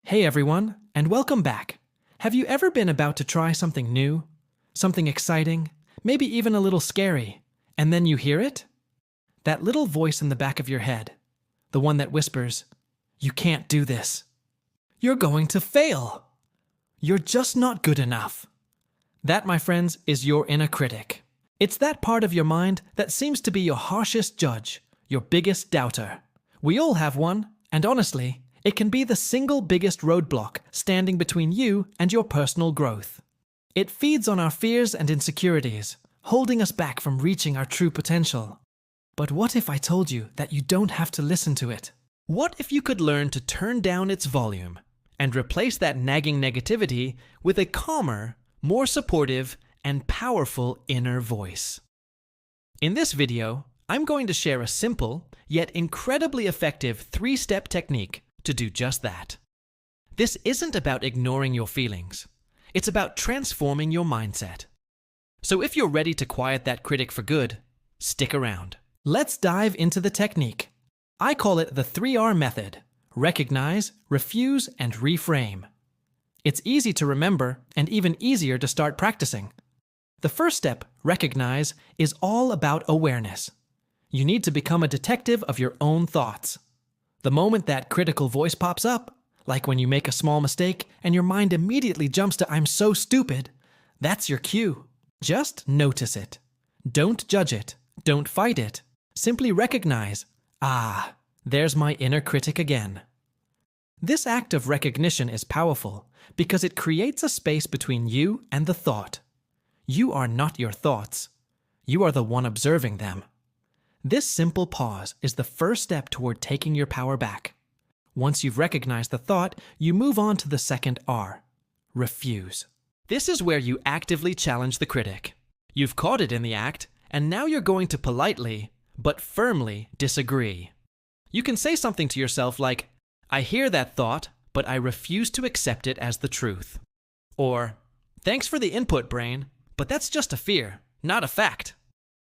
Hey everyone, and welcome back. Have you ever been about to try something new? Something exciting? Maybe even a little scary? And then you hear it? That little voice in the back of your head. The one that whispers, "You can't do this. You're going to fail. You're just not good enough." That, my friends, is your inner critic. It's that part of your mind that seems to be your harshest judge, your biggest doubter. We all have one, and honestly, it can be the single biggest roadblock standing between you and your personal growth. It feeds on our fears and insecurities, holding us back from reaching our true potential. But what if I told you that you don't have to listen to it? What if you could learn to turn down its volume and replace that nagging negativity with a calmer, more supportive, and powerful inner voice? In this video, I'm going to share a simple, yet incredibly effective 3-step technique to do just that. This isn't about ignoring your feelings. It's about transforming your mindset. So if you're ready to quiet that critic for good, stick around. Let's dive into the technique. I call it the 3R method: recognize, refuse, and reframe. It's easy to remember and even easier to start practicing. The first step, recognize, is all about awareness. You need to become a detective of your own thoughts. The moment that critical voice pops up, like when you make a small mistake and your mind immediately jumps to "I'm so stupid," that's your cue. Just notice it. Don't judge it. Don't fight it. Simply recognize, there's my inner critic again. This act of recognition is powerful because it creates a space between you and the thought. You are not your thoughts. You are the one observing them. This simple pause is the first step toward taking your power back. Once you've recognized the thought, you move on to the second R, refuse. This is where you actively challenge the critic. You've caught it in the act, and now you're going to politely, but firmly disagree. You can say something to yourself like, "I hear that thought, but I refuse to accept it as the truth." Or, "Thanks for the input, brain, but that's just a fear, not a fact."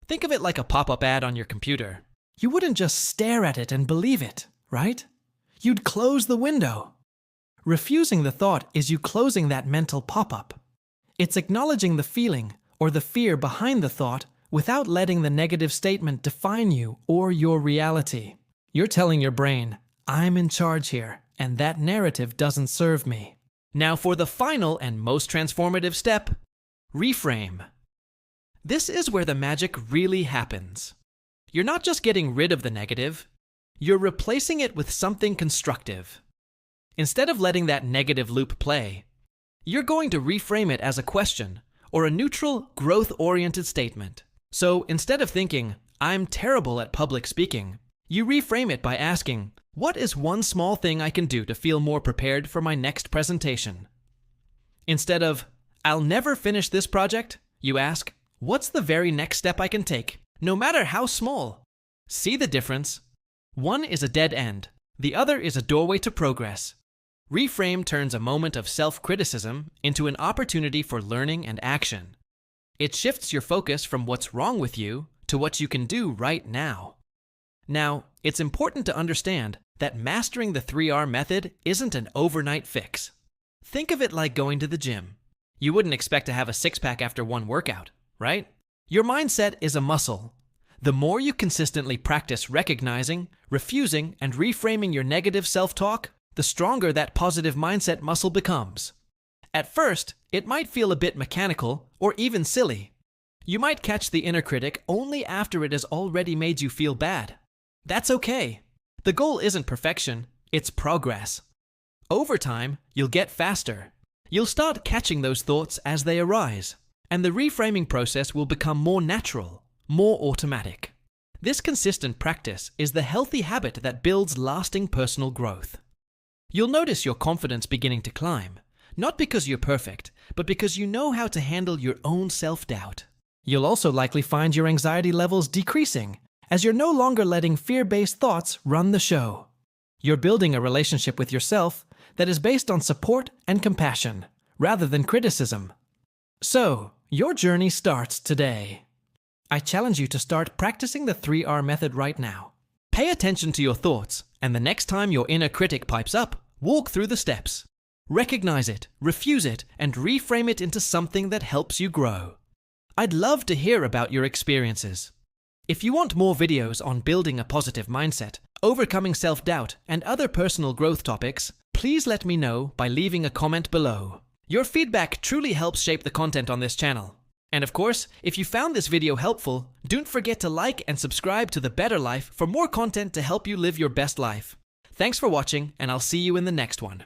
Think of it like a pop-up ad on your computer. You wouldn't just stare at it and believe it, right? You'd close the window. Refusing the thought is you closing that mental pop-up. It's acknowledging the feeling or the fear behind the thought without letting the negative statement define you or your reality. You're telling your brain, "I'm in charge here, and that narrative doesn't serve me." Now for the final and most transformative step, reframe. This is where the magic really happens. You're not just getting rid of the negative, you're replacing it with something constructive. Instead of letting that negative loop play, you're going to reframe it as a question or a neutral, growth-oriented statement. So instead of thinking, "I'm terrible at public speaking," you reframe it by asking, "What is one small thing I can do to feel more prepared for my next presentation?" Instead of, "I'll never finish this project," you ask, "What's the very next step I can take, no matter how small?" See the difference? One is a dead end. The other is a doorway to progress. Reframe turns a moment of self-criticism into an opportunity for learning and action. It shifts your focus from what's wrong with you to what you can do right now. Now, it's important to understand that mastering the 3R method isn't an overnight fix. Think of it like going to the gym. You wouldn't expect to have a six-pack after one workout, right? Your mindset is a muscle. The more you consistently practice recognizing, refusing, and reframing your negative self-talk, the stronger that positive mindset muscle becomes. At first, it might feel a bit mechanical or even silly. You might catch the inner critic only after it has already made you feel bad. That's okay. The goal isn't perfection, it's progress. Over time, you'll get faster. You'll start catching those thoughts as they arise, and the reframing process will become more natural, more automatic. This consistent practice is the healthy habit that builds lasting personal growth. You'll notice your confidence beginning to climb, not because you're perfect, but because you know how to handle your own self-doubt. You'll also likely find your anxiety levels decreasing, as you're no longer letting fear-based thoughts run the show. You're building a relationship with yourself that is based on support and compassion, rather than criticism. So, your journey starts today. I challenge you to start practicing the 3R method right now. Pay attention to your thoughts, and the next time your inner critic pipes up, Walk through the steps. Recognize it, refuse it, and reframe it into something that helps you grow. I'd love to hear about your experiences. If you want more videos on building a positive mindset, overcoming self-doubt, and other personal growth topics, please let me know by leaving a comment below. Your feedback truly helps shape the content on this channel. And of course, if you found this video helpful, don't forget to like and subscribe to The Better Life for more content to help you live your best life. Thanks for watching, and I'll see you in the next one.